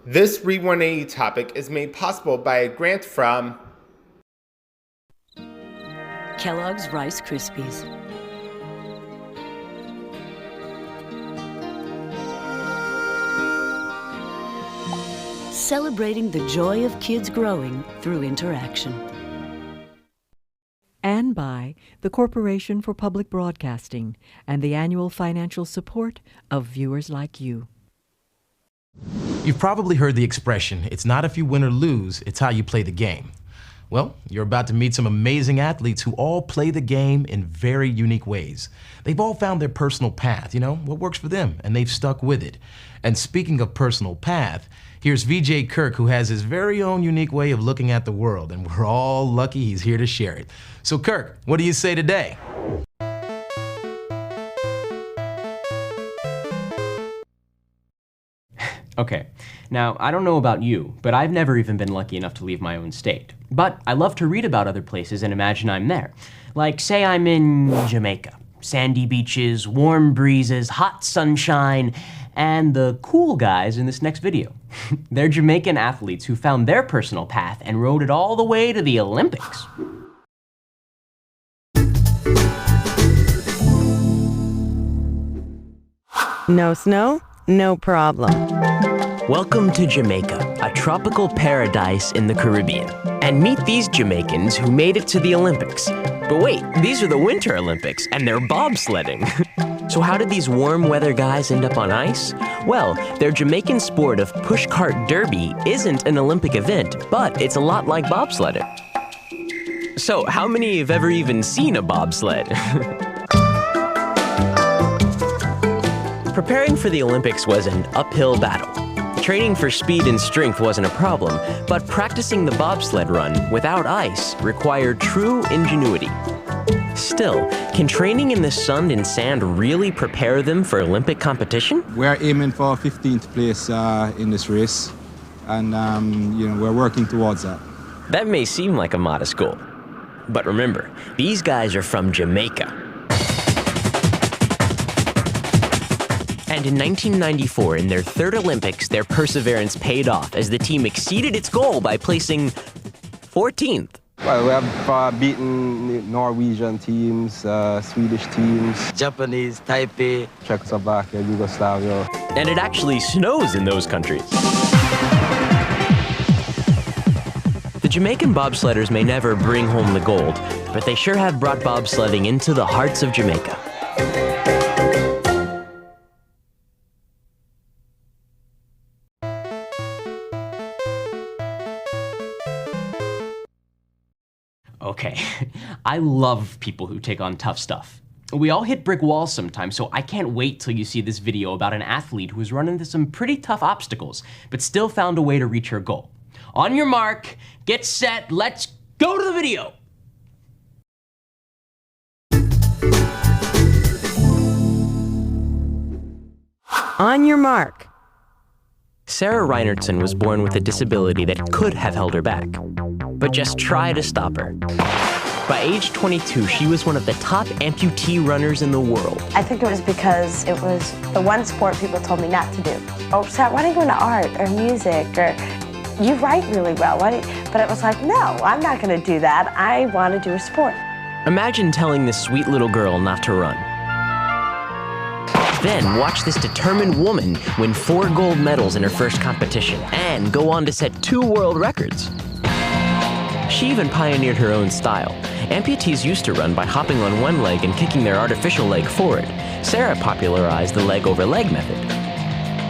This Read 180 topic is made possible by a grant from Kellogg's Rice Krispies. Celebrating the joy of kids growing through interaction. And by the Corporation for Public Broadcasting and the annual financial support of viewers like you. You've probably heard the expression, it's not if you win or lose, it's how you play the game. Well, you're about to meet some amazing athletes who all play the game in very unique ways. They've all found their personal path, what works for them, and they've stuck with it. And speaking of personal path, here's VJ Kirk, who has his very own unique way of looking at the world, and we're all lucky he's here to share it. So Kirk, what do you say today? Okay, now I don't know about you, but I've never even been lucky enough to leave my own state. But I love to read about other places and imagine I'm there. Like, say I'm in Jamaica. Sandy beaches, warm breezes, hot sunshine, and the cool guys in this next video. They're Jamaican athletes who found their personal path and rode it all the way to the Olympics. No snow? No problem. Welcome to Jamaica, a tropical paradise in the Caribbean. And meet these Jamaicans who made it to the Olympics. But wait, these are the Winter Olympics, and they're bobsledding. So how did these warm weather guys end up on ice? Well, their Jamaican sport of pushcart derby isn't an Olympic event, but it's a lot like bobsledding. So how many have ever even seen a bobsled? Preparing for the Olympics was an uphill battle. Training for speed and strength wasn't a problem, but practicing the bobsled run without ice required true ingenuity. Still, can training in the sun and sand really prepare them for Olympic competition? We're aiming for 15th place in this race, and we're working towards that. That may seem like a modest goal, but remember, these guys are from Jamaica. And in 1994, in their third Olympics, their perseverance paid off as the team exceeded its goal by placing 14th. Well, we have beaten Norwegian teams, Swedish teams, Japanese, Taipei, Czechoslovakia, Yugoslavia. And it actually snows in those countries. The Jamaican bobsledders may never bring home the gold, but they sure have brought bobsledding into the hearts of Jamaica. Okay, I love people who take on tough stuff. We all hit brick walls sometimes, so I can't wait till you see this video about an athlete who has run into some pretty tough obstacles, but still found a way to reach her goal. On your mark, get set, let's go to the video! On your mark. Sarah Reinertsen was born with a disability that could have held her back, but just try to stop her. By age 22, she was one of the top amputee runners in the world. I think it was because it was the one sport people told me not to do. Oh, Sarah, why don't you go into art or music, or you write really well? But it was like, no, I'm not going to do that. I want to do a sport. Imagine telling this sweet little girl not to run. Then watch this determined woman win 4 gold medals in her first competition and go on to set 2 world records. She even pioneered her own style. Amputees used to run by hopping on one leg and kicking their artificial leg forward. Sarah popularized the leg over leg method.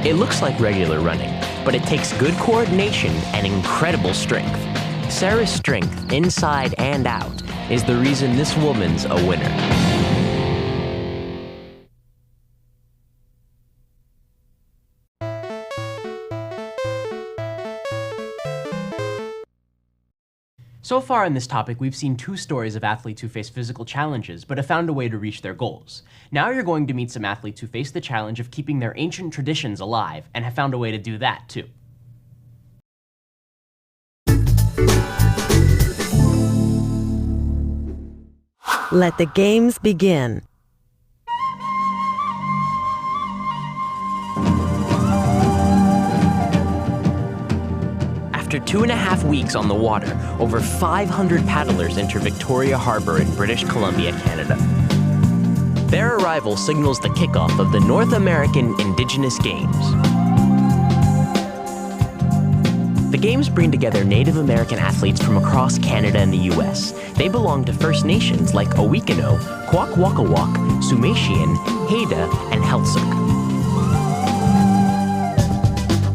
It looks like regular running, but it takes good coordination and incredible strength. Sarah's strength, inside and out, is the reason this woman's a winner. So far in this topic, we've seen 2 stories of athletes who face physical challenges, but have found a way to reach their goals. Now you're going to meet some athletes who face the challenge of keeping their ancient traditions alive, and have found a way to do that too. Let the games begin. After 2.5 weeks on the water, over 500 paddlers enter Victoria Harbour in British Columbia, Canada. Their arrival signals the kickoff of the North American Indigenous Games. The Games bring together Native American athletes from across Canada and the US. They belong to First Nations like Owikano, Kwakwaka'wakw, Sumashian, Haida, and Heiltsuk.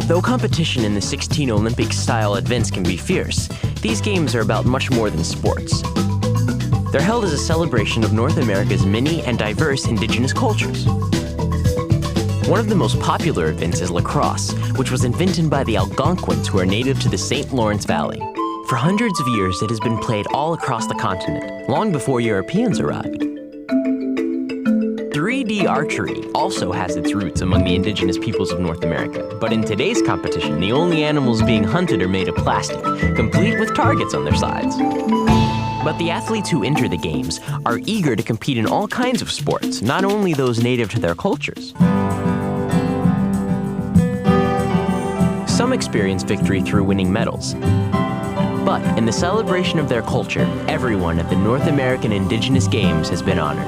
Though competition in the 16 Olympic-style events can be fierce, these games are about much more than sports. They're held as a celebration of North America's many and diverse Indigenous cultures. One of the most popular events is lacrosse, which was invented by the Algonquins, who are native to the St. Lawrence Valley. For hundreds of years, it has been played all across the continent, long before Europeans arrived. 3D archery also has its roots among the indigenous peoples of North America, but in today's competition, the only animals being hunted are made of plastic, complete with targets on their sides. But the athletes who enter the games are eager to compete in all kinds of sports, not only those native to their cultures. Some experience victory through winning medals. But in the celebration of their culture, everyone at the North American Indigenous Games has been honored.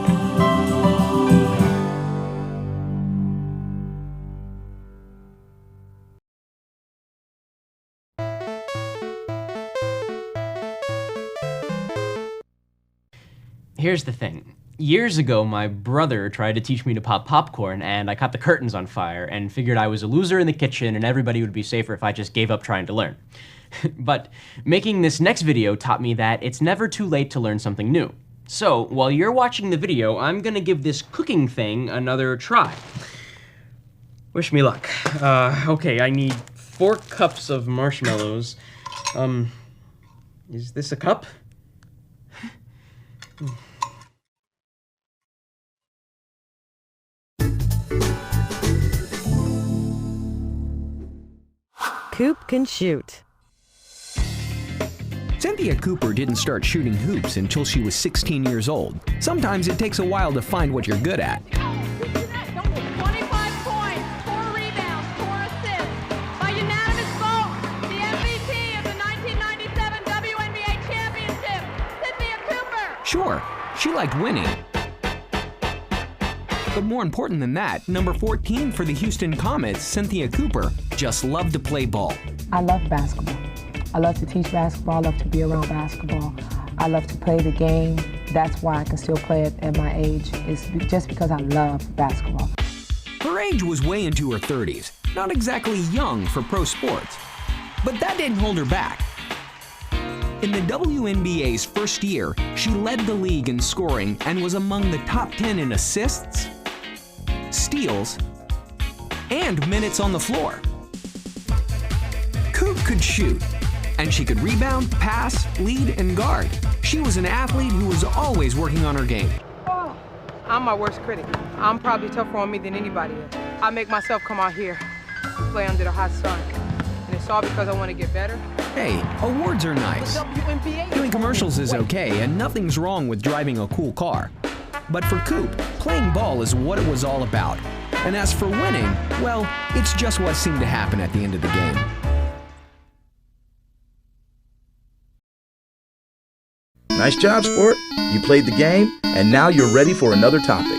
Here's the thing. Years ago, my brother tried to teach me to pop popcorn, and I caught the curtains on fire and figured I was a loser in the kitchen and everybody would be safer if I just gave up trying to learn. But making this next video taught me that it's never too late to learn something new. So, while you're watching the video, I'm gonna give this cooking thing another try. Wish me luck. Okay, I need 4 cups of marshmallows. Is this a cup? Coop can shoot. Cynthia Cooper didn't start shooting hoops until she was 16 years old. Sometimes it takes a while to find what you're good at. 25 points, 4 rebounds, 4 assists. By unanimous vote, the MVP of the 1997 WNBA Championship, Cynthia Cooper. Sure, she liked winning. But more important than that, number 14 for the Houston Comets, Cynthia Cooper, just loved to play ball. I love basketball. I love to teach basketball. I love to be around basketball. I love to play the game. That's why I can still play it at my age. It's just because I love basketball. Her age was way into her 30s, not exactly young for pro sports. But that didn't hold her back. In the WNBA's first year, she led the league in scoring and was among the top 10 in assists, steals, and minutes on the floor. Coop could shoot, and she could rebound, pass, lead, and guard. She was an athlete who was always working on her game. I'm my worst critic. I'm probably tougher on me than anybody is. I make myself come out here, play under the hot sun. And it's all because I want to get better. Hey, awards are nice. Doing commercials is okay, and nothing's wrong with driving a cool car. But for Coop, playing ball is what it was all about. And as for winning, well, it's just what seemed to happen at the end of the game. Nice job, sport. You played the game, and now you're ready for another topic.